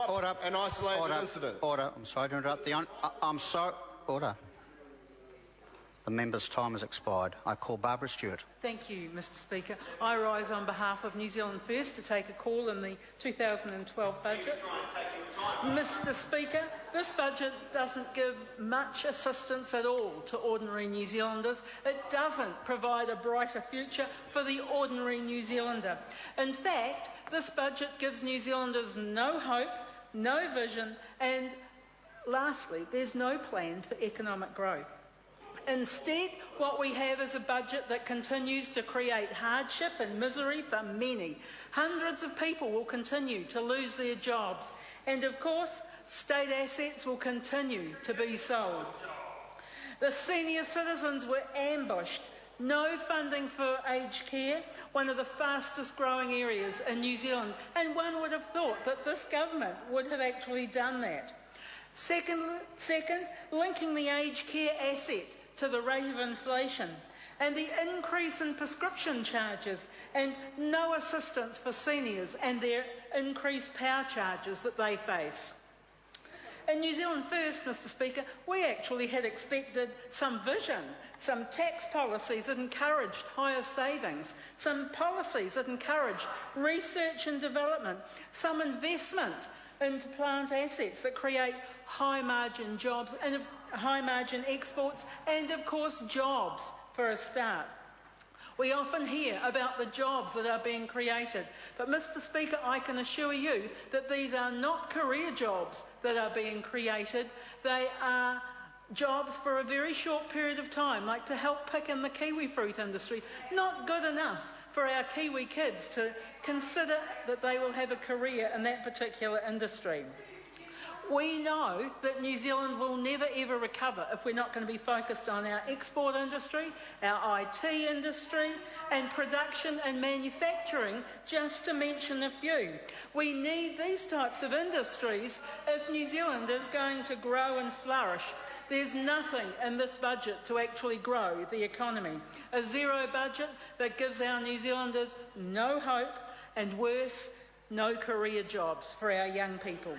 Order. An isolated incident. Order. I'm sorry to interrupt. I'm sorry. Order. The member's time has expired. I call Barbara Stewart. Thank you, Mr Speaker. I rise on behalf of New Zealand First to take a call in the 2012 budget. Mr Speaker, this budget doesn't give much assistance at all to ordinary New Zealanders. It doesn't provide a brighter future for the ordinary New Zealander. In fact, this budget gives New Zealanders no hope, no vision, and lastly, there's no plan for economic growth. Instead, what we have is a budget that continues to create hardship and misery for many. Hundreds of people will continue to lose their jobs. And of course, state assets will continue to be sold. The senior citizens were ambushed. No funding for aged care, one of the fastest growing areas in New Zealand. And one would have thought that this government would have actually done that. Second, linking the aged care asset to the rate of inflation and the increase in prescription charges and no assistance for seniors and their increased power charges that they face. In New Zealand First, Mr Speaker, we actually had expected some vision, some tax policies that encouraged higher savings, some policies that encouraged research and development, some investment into plant assets that create high-margin jobs and high-margin exports and, of course, jobs for a start. We often hear about the jobs that are being created, but Mr Speaker, I can assure you that these are not career jobs that are being created. They are jobs for a very short period of time, like to help pick in the kiwi fruit industry. Not good enough for our Kiwi kids to consider that they will have a career in that particular industry. We know that New Zealand will never ever recover if we're not going to be focused on our export industry, our IT industry, and production and manufacturing, just to mention a few. We need these types of industries if New Zealand is going to grow and flourish. There's nothing in this budget to actually grow the economy. A zero budget that gives our New Zealanders no hope and, worse, no career jobs for our young people.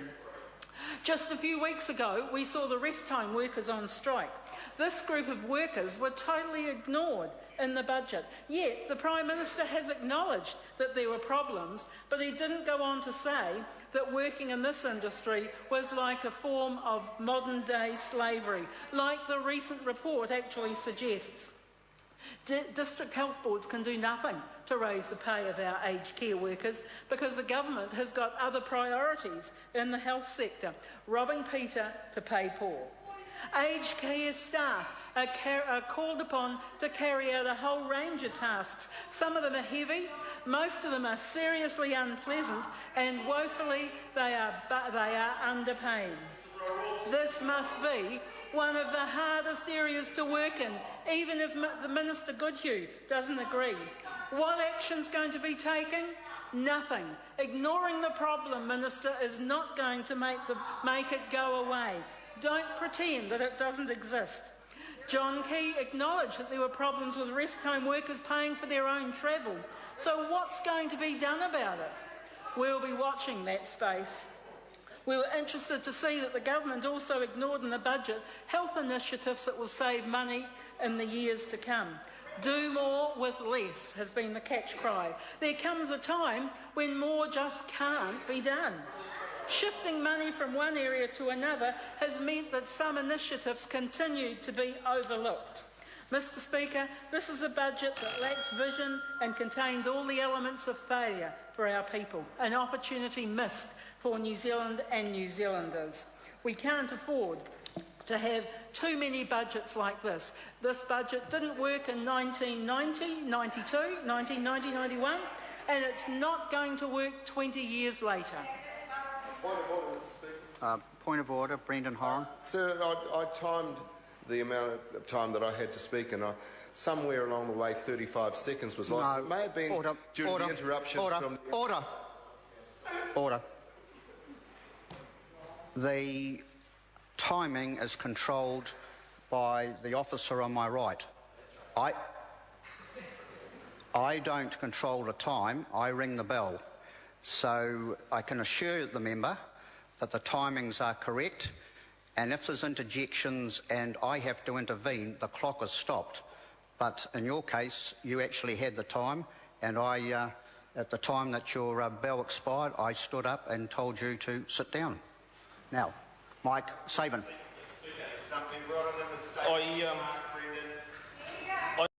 Just a few weeks ago, we saw the rest home workers on strike. This group of workers were totally ignored in the budget. Yet, the Prime Minister has acknowledged that there were problems, but he didn't go on to say that working in this industry was like a form of modern-day slavery, like the recent report actually suggests. District health boards can do nothing to raise the pay of our aged care workers because the government has got other priorities in the health sector, robbing Peter to pay Paul. Aged care staff are called upon to carry out a whole range of tasks. Some of them are heavy, most of them are seriously unpleasant, and woefully they are underpaid. This must be one of the hardest areas to work in, even if the Minister Goodhue doesn't agree. What action's going to be taken? Nothing. Ignoring the problem, Minister, is not going to make it go away. Don't pretend that it doesn't exist. John Key acknowledged that there were problems with rest home workers paying for their own travel. So what's going to be done about it? We'll be watching that space. We were interested to see that the government also ignored in the budget health initiatives that will save money in the years to come. Do more with less has been the catch cry. There comes a time when more just can't be done. Shifting money from one area to another has meant that some initiatives continue to be overlooked. Mr Speaker, this is a budget that lacks vision and contains all the elements of failure for our people, an opportunity missed for New Zealand and New Zealanders. We can't afford to have too many budgets like this. This budget didn't work in 1990, 92, 1990, 91, and it's not going to work 20 years later. Point of order, Mr Speaker. Point of order, Brendan Horan. Sir, I timed the amount of time that I had to speak, and somewhere along the way 35 seconds was lost. No. It may have been during the interruptions from the... Order. The timing is controlled by the officer on my right. I don't control the time, I ring the bell. So I can assure the member that the timings are correct, and if there's interjections and I have to intervene, the clock is stopped. But in your case, you actually had the time, and I, at the time that your bell expired, I stood up and told you to sit down. Now, Mike Sabin. Something brought on in the statement.